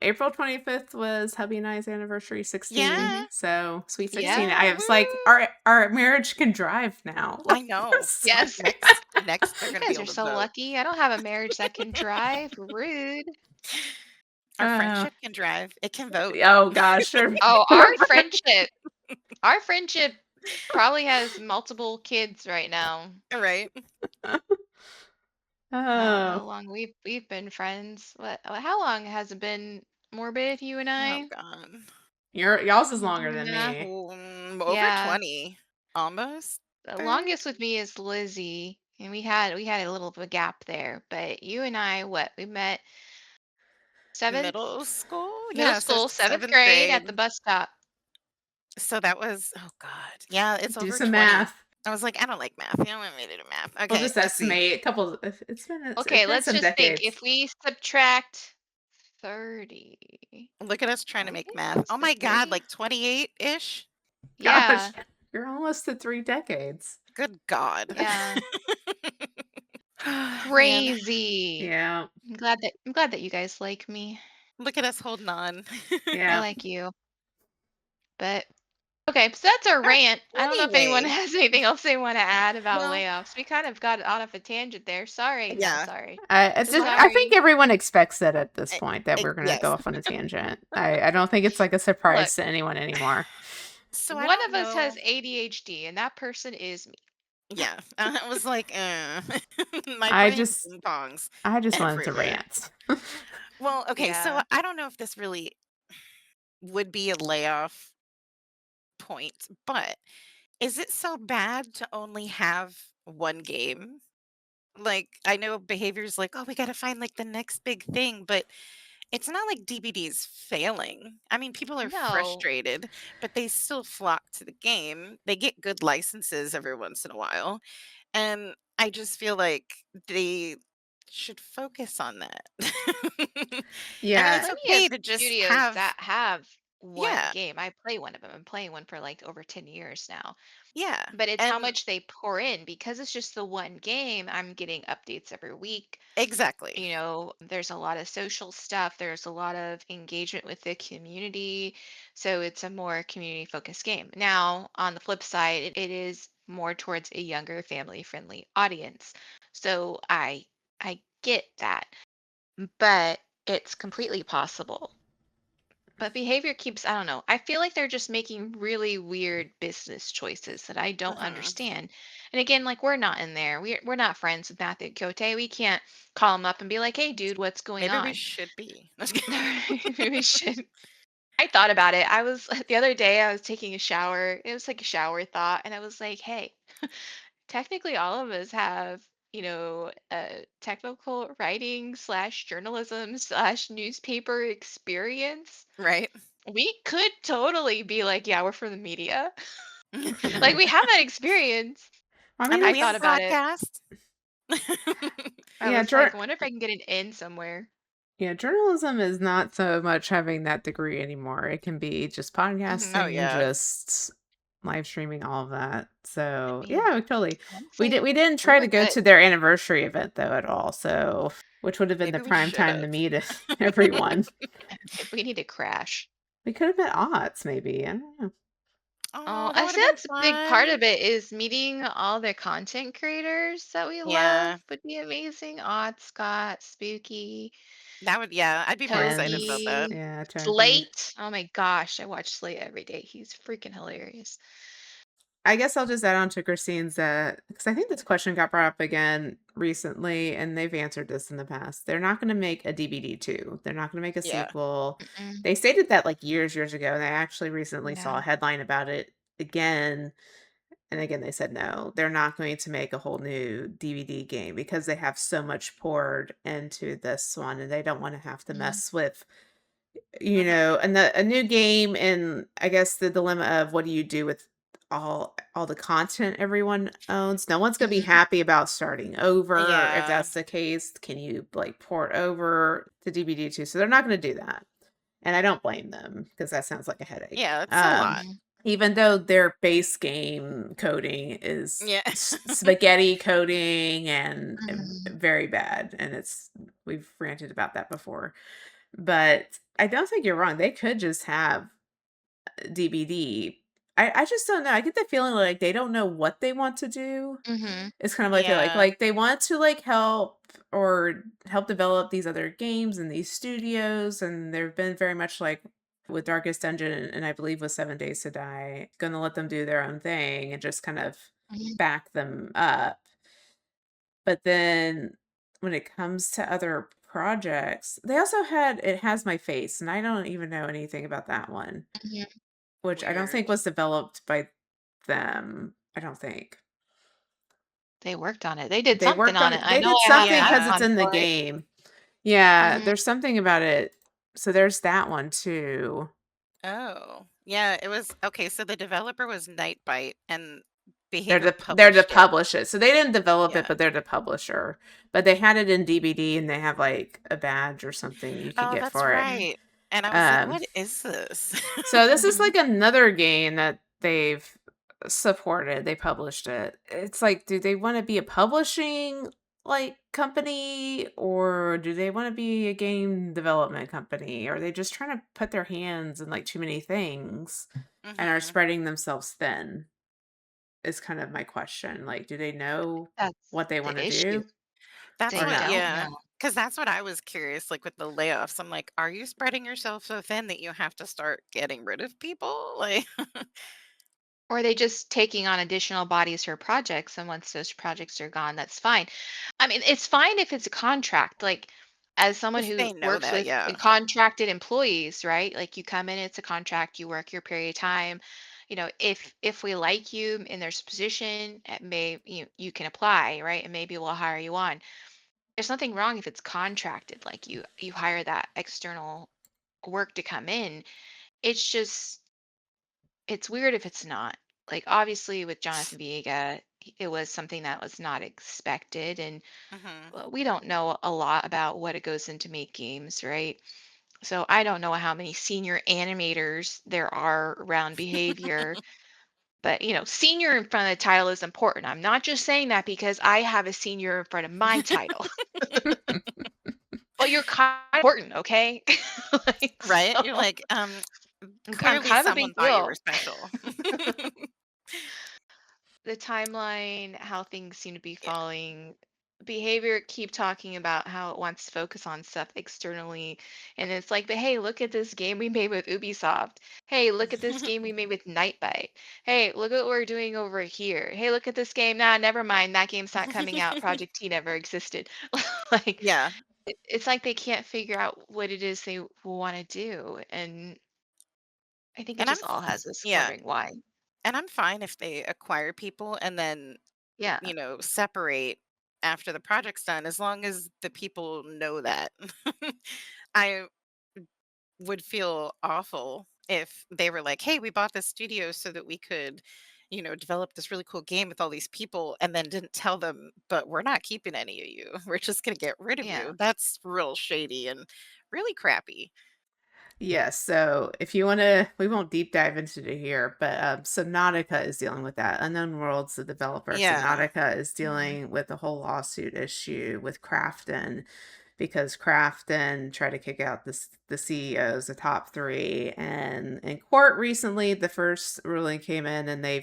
April 25th was hubby and I's anniversary, 16. Yeah. Mhm. So sweet Yeah. 16. I Yeah. was like, Woo. our marriage can drive now. I Like, we're know. so Yes. Next they're You gonna be guys are able to so vote. lucky. I don't have a marriage that can drive. Rude. Our uh, friendship can drive. It can vote. oh gosh. Sure. Oh, our friendship probably has multiple kids right now. Right. I don't know Oh, how long we've been friends. How long has it been, Morbid, you and Oh I? God. y'all's is You longer doing the than math? me. Over Yeah. 20. almost The 30. longest with me is Lizzie, and we had a little of a gap there. But you and I, what we met seventh Middle school? middle Yeah, so school, seventh 7th grade grade. at the bus stop. So that was, oh God. Yeah, it's Do over some 20. math. I was like, I don't like math. You don't want me to do math. We'll Okay, just let's see. estimate a couple. It's Okay, been let's some just think. decades. If we subtract 30, Look at us trying to are we make getting math. close Oh to my God, 30? like 28-ish? Gosh, Yeah, you're almost at 3 decades. Good God. yeah. Man, Crazy. Yeah, I'm glad that you guys like me. look at us holding on. I yeah. like you. But okay, so that's our Uh, rant. I don't know if anyone Anyway, has anything else they want to add about well, layoffs. We kind of got out of a tangent there. Sorry, not yeah. sorry. It's So just, I, I think Sorry. everyone expects it at this I, point that I we're gonna go yes. off on a tangent. I don't think it's like a Look, surprise to anyone anymore. So I one don't of us has know. ADHD, and that person is me. Yeah, I was like, my I brain just ping pongs I just wanted to everywhere. rant. Well, okay, so Yeah. I don't know if this really would be a layoff point, but is it so bad to only have one game? Like, I know behavior's like, oh, we got to find like the next big thing, but it's not like DVD's failing. I mean, people are No. frustrated, but they still flock to the game. They get good licenses every once in a while. And I just feel like they should focus on that. I mean, There's it's Yeah, plenty of okay to just studios have, that have one yeah, game. I play one of them. I'm playing one for like over 10 years now. yeah. But it's how And much they pour in because it's just the one game. I'm getting updates every week. exactly. There's a lot of social stuff, there's a lot of engagement with the community. So it's a more community focused game. Now, on the flip side, it is more towards a younger family friendly audience. So I get that, but it's completely possible. But behavior keeps, I don't know. I feel like they're just making really weird business choices that I don't Hmm. understand. And again, like we're not in there. We're not friends with Matthew Cote. We can't call him up and be like, "Hey, dude, what's going Maybe we on?" should be. Maybe we should. I thought about it. I was the other day. I was taking a shower. It was like a shower thought, and I was like, "Hey, technically, all of us have." Technical writing slash journalism slash newspaper experience. Right? We could totally be like, yeah, we're from the media. Like we have that experience. I I mean mean, I we have thought a about it. podcast. I yeah, was like, I wonder if I can get an in somewhere. yeah, journalism is not so much having that degree anymore. It can be just Oh, podcasting, yeah. just live streaming, all of that. I So mean, yeah, totally. honestly, We didn't we try were to go good. to their anniversary event though at all. So which would have been the Maybe we prime should time to have. meet everyone. If we need to crash. We could have met odds, maybe. I don't know. Oh, Oh, that I would say have been that's a big part fun. of it is meeting all the content creators that we love Yeah, would be amazing. Odd Scott, Spooky, that would, yeah, I'd be more excited about Twins. that. Toby, Yeah, Toby. Slate. Oh my gosh, I watch Slate every day. He's freaking hilarious. I guess I'll just add on to Christine's because I think this question got brought up again recently, and they've answered this in the past. They're not going to make a DVD two. They're not going to make a Yeah. sequel. Mm-mm. They stated that like years ago, and I actually recently saw Yeah. a headline about it again. And again, they said no, they're not going to make a whole new DVD game because they have so much poured into this one, and they don't want to have to Mhm. mess with Hmm. and a new game, and I guess the dilemma of what do you do with all the content everyone owns. No one's gonna be Mhm. happy about starting over if Yeah. that's the case. Can you like port over to DVD too? So they're not gonna do that. And I don't blame them because that sounds like a headache. Yeah, it's a lot. Mhm. Even though their base game coding is Yeah. spaghetti coding and Mhm. very bad, and we've ranted about that before. But I don't think you're wrong. They could just have DVD. I just don't know. I get the feeling like they don't know what they want to do. Mhm. It's kind of like Yeah. they want to like help develop these other games and these studios, and they've been very much like with Darkest Dungeon and I believe with 7 Days to Die, gonna let them do their own thing and just kind of Mhm. back them up. But then when it comes to other projects, they also had It Has My Face, and I don't even know anything about that one, Mhm. which I don't think Weird. was developed by them. I don't think. They worked on it. They did They something worked on on it. it. I They know did I have something an because Yeah. it's icon in the for it. game. Yeah, Mhm. there's something about it. So there's that one too. Oh, yeah, it was okay, so the developer was Nightbite and They're Behavior to published it. publish it. So they didn't develop it, Yeah. but they're the publisher. But they had it in DVD and they have like a badge or something you could Oh, get that's for it. Mhm. right. And I was like, Um, "What is this?" so this is Mhm. like another game that they've supported. They published it. It's like, do they want to be a publishing like company or do they want to be a game development company? Or are they just trying to put their hands in like too many things and are Mhm. spreading themselves thin? Is kind of my question. Like, do they know That's what they want to the issue. do That's They or what no? don't yeah, know. because that's what I was curious, like, with the layoffs. I'm like, "Are you spreading yourself so thin that you have to start getting rid of people?" Like Or they just taking on additional bodies for projects, and once those projects are gone, that's fine. I mean, it's fine if it's a contract, like, as someone if who they know works that, with yeah. contracted employees, right? Like, you come in, it's a contract, you work your period of time. If we like you in there's a position, it may you can apply, right? And maybe we'll hire you on. There's nothing wrong if it's contracted, like you hire that external work to come in. It's just it's weird if it's not. Like, obviously, with Jonathan Viega, it was something that was not expected, and Mhm. we don't know a lot about what it goes into make games, right? So I don't know how many senior animators there are around Behavior, but senior in front of the title is important. I'm not just saying that because I have a senior in front of my title. Well, you're kind of important, okay? Like, Right? so You're like, I'm clearly kind of a someone big thought you were deal. special." The timeline, how things seem to be Yeah. falling. Behavior keep talking about how it wants to focus on stuff externally. And it's like, but hey, look at this game we made with Ubisoft. Hey, look at this game we made with Nightbite. Hey, look at what we're doing over here. Hey, look at this game. Nah, never mind. That game's not coming out. Project T never existed. Like, Yeah, it's like they can't figure out what it is they want to do. And I think it and just all has us yeah, wondering why. and I'm fine if they acquire people and then, Yeah. separate after the project's done, as long as the people know that. I would feel awful if they were like, "Hey, we bought this studio so that we could, develop this really cool game with all these people," and then didn't tell them, "But we're not keeping any of you. We're just gonna get rid of Yeah. you." That's real shady and really crappy. Yes, so if you want to, we won't deep dive into it here, but Subnautica is dealing with that. Unknown Worlds, the developer, Yeah. Subnautica is Mhm. dealing with the whole lawsuit issue with Crafton because Crafton tried to kick out the CEOs, the top three, and in court recently, the first ruling came in, and they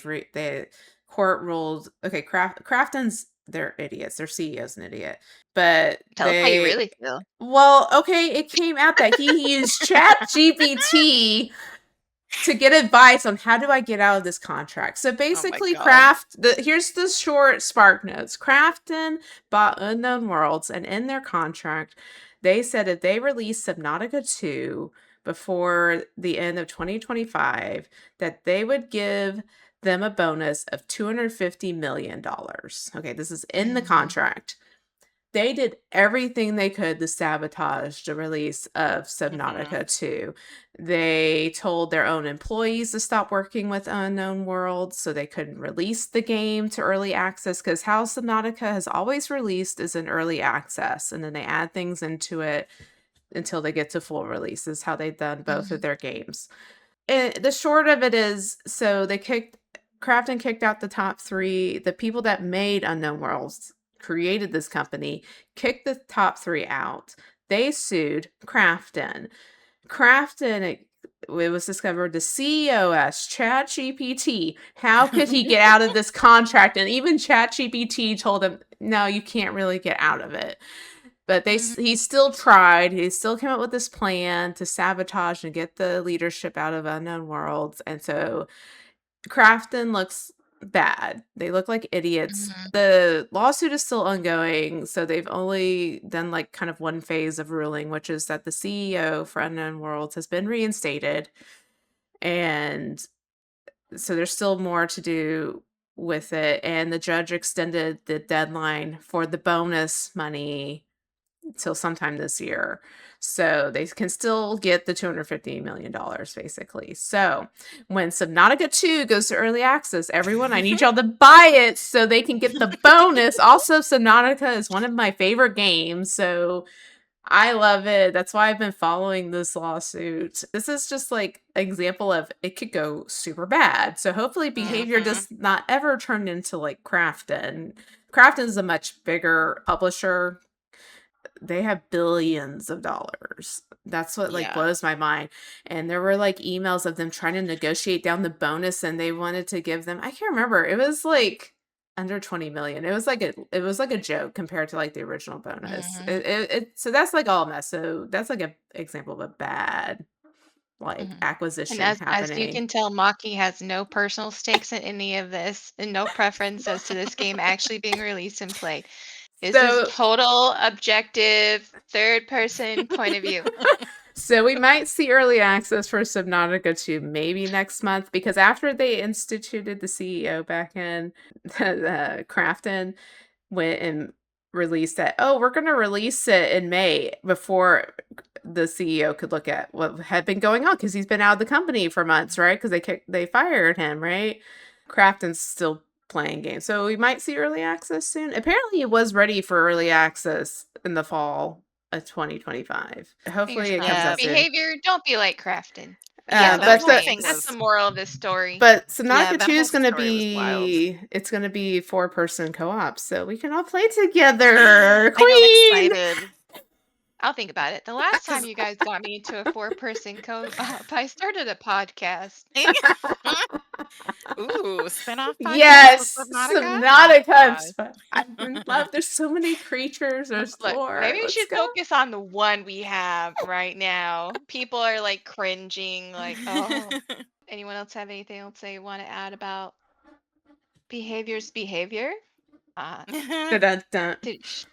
court ruled okay, Crafton's they're idiots, their CEO's an idiot, but Tell us how you they really feel. well, okay, it came out that he used Chat GPT to get advice on how do I get out of this contract. So Oh my basically, god. here's the short spark notes. Crafton bought Unknown Worlds, and in their contract, they said if they released Subnautica 2 before the end of 2025, that they would give them a bonus of $250 million. Okay, this is in the Mhm. contract. They did everything they could to sabotage the release of Mhm. Subnautica 2. They told their own employees to stop working with Unknown Worlds so they couldn't release the game to early access because how Subnautica has always released is in early access and then they add things into it until they get to full release is how they've done both of Mhm. their games. The short of it is, so they kicked Crafton kicked out the top three. The people that made Unknown Worlds created this company, kicked the top three out. They sued Crafton. Crafton, it was discovered the CEO asked ChatGPT, how could he get out of this contract? And even ChatGPT told him, no, you can't really get out of it. But Mhm. he still tried. He still came up with this plan to sabotage and get the leadership out of Unknown Worlds. And so Crafton looks bad. They look like idiots. Mhm. The lawsuit is still ongoing, so they've only done like kind of one phase of ruling, which is that the CEO for Unknown Worlds has been reinstated. And so there's still more to do with it, and the judge extended the deadline for the bonus money till sometime this year. So they can still get the $250 million basically. So when Subnautica 2 goes to early access, everyone, I need y'all to buy it so they can get the bonus. Also, Subnautica is one of my favorite games. So I love it. That's why I've been following this lawsuit. This is just like an example of it could go super bad. So hopefully Behavior Mhm. does not ever turn into like Crafton. Crafton is a much bigger publisher. They have billions of dollars. That's what like Yeah. blows my mind. And there were like emails of them trying to negotiate down the bonus, and they wanted to give them, I can't remember. It was like under 20 million. It was like a joke compared to like the original bonus. Mhm. So that's like all mess. So that's like a example of a bad like Mhm. And acquisition as you happening. can tell, Maki has no personal stakes in any of this and no preference as to this game actually being released and played. This is So total objective third person point of view. So we might see early access for Subnautica 2 maybe next month, because after they instituted the CEO back in Crafton went and released that, oh, we're going to release it in May before the CEO could look at what had been going on, because he's been out of the company for months, right? Because they fired him, right? Crafton's still playing games. So we might see early access soon. Apparently it was ready for early access in the fall of 2025. Fingers Hopefully it comes crossed. out Yeah. soon. Behavior, don't be like Crafton. And Yeah, guess Um, what we're that but whole the saying? thing That's the was moral of this story. but yeah, Subnautica that 2 whole is gonna story was wild. be it's gonna be 4-person co-op, so we can all play together. I know, I'm Queen! excited I'll think about it. The last time because you guys got me into a four-person co-op, I started a podcast. ooh, spin-off podcast with Yes, Subnautica? Oh my Subnautica. gosh. I'm in love. There's so many creatures. There's Look, lore. maybe we Let's should go. focus on the one we have right now. People are like cringing, like, oh, anyone else have anything else they want to add about behavior's behavior? Uh, I Dun-dun-dun. sh-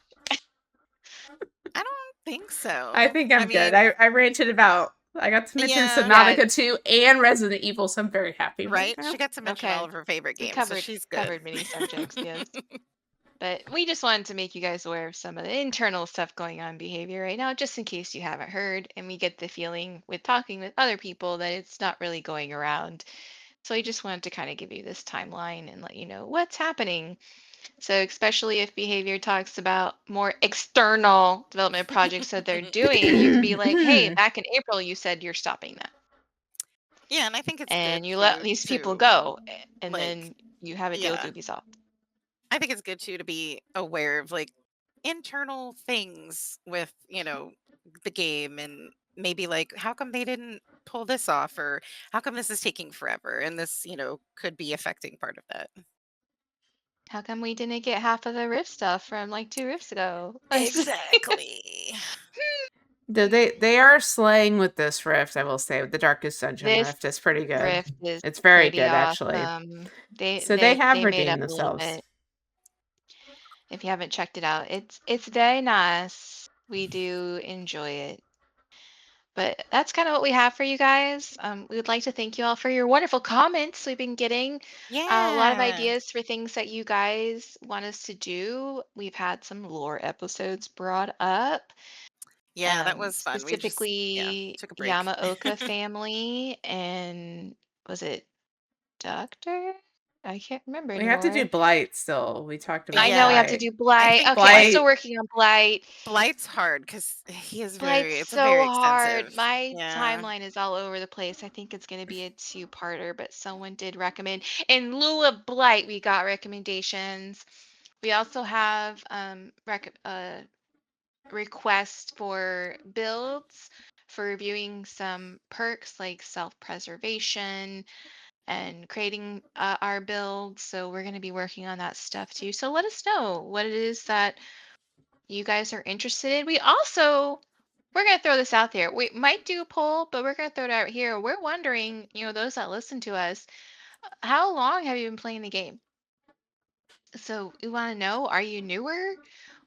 don't think I so. think I I'm good. mean, I ranted about. I got to mention yeah, yeah, Subnautica 2 and Resident Evil, so I'm very happy right right? now. She got to mention all okay. of her favorite We games, so covered she's good. covered many subjects, yes. But we just wanted to make you guys aware of some of the internal stuff going on in behavior right now, just in case you haven't heard. And we get the feeling with talking with other people that it's not really going around. So I just wanted to kind of give you this timeline and let you know what's happening. So, especially if behavior talks about more external development projects that they're doing, you could be like, hey, back in April, you said you're stopping that. Yeah, and I think it's good And you let too these people to go. And like then you have a deal with yeah. Ubisoft. I think it's good too to be aware of like internal things with, the game and maybe like how come they didn't pull this off or how come this is taking forever and this, could be affecting part of that. How come we didn't get half of the Rift stuff from like 2 Rifts ago? Exactly. Though they are slaying with this rift, I will say. The Darkest Dungeon This rift is pretty good. Rift is It's very pretty good, actually. awesome. They So they they have they made redeemed up a little themselves. bit. If you haven't checked it out, it's very nice. We do enjoy it. But that's kind of what we have for you guys. We would like to thank you all for your wonderful comments. We've been getting a lot of Yeah. ideas for things that you guys want us to do. We've had some lore episodes brought up, Yeah, that was fun. We just, yeah, specifically took a break. Yamaoka family and was it Doctor? I can't remember We have to do anymore. Blight still. We talked I about know we have Yeah. to Blight. do I Blight. think Okay, I'm still Blight. working on Blight. Blight's hard because Blight's it's a so very hard. extensive. My Yeah. timeline is all over the place. I think it's going to be a two-parter, but someone did recommend. In lieu of Blight, we got recommendations. We also have requests for builds for reviewing some perks like self-preservation and creating our builds. So we're going to be working on that stuff too. So let us know what it is that you guys are interested in. We're going to throw this out there. We might do a poll, but we're going to throw it out here. We're wondering, those that listen to us, how long have you been playing the game? So we want to know, are you newer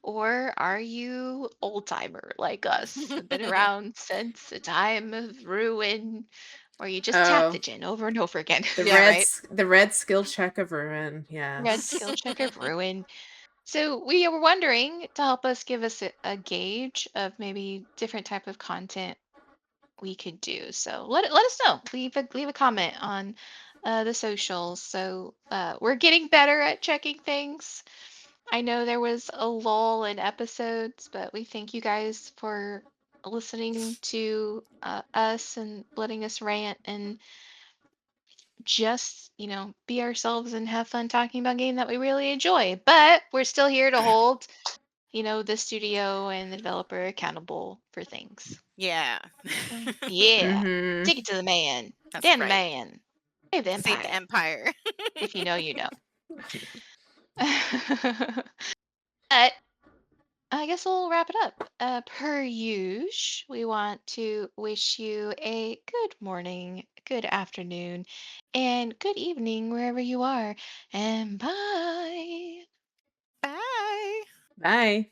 or are you old timer like us? Been around since the time of ruin. where you just tap the Oh, gin over and over again. Yeah, right. the red skill check of ruin. Red Yes. skill check of ruin. So we were wondering to help us give us a gauge of maybe different type of content we could do. So let us know. Leave a comment on the socials. So we're getting better at checking things. I know there was a lull in episodes, but we thank you guys for listening to us and letting us rant and just, be ourselves and have fun talking about game that we really enjoy. But we're still here to hold, the studio and the developer accountable for things. Yeah. So, yeah, Mhm. take it to the man. That's Dan the right. man. Save the Save the empire. empire. If you know, you know. But I guess we'll wrap it up. Per usual, we want to wish you a good morning, good afternoon, and good evening wherever you are. And bye. Bye. Bye.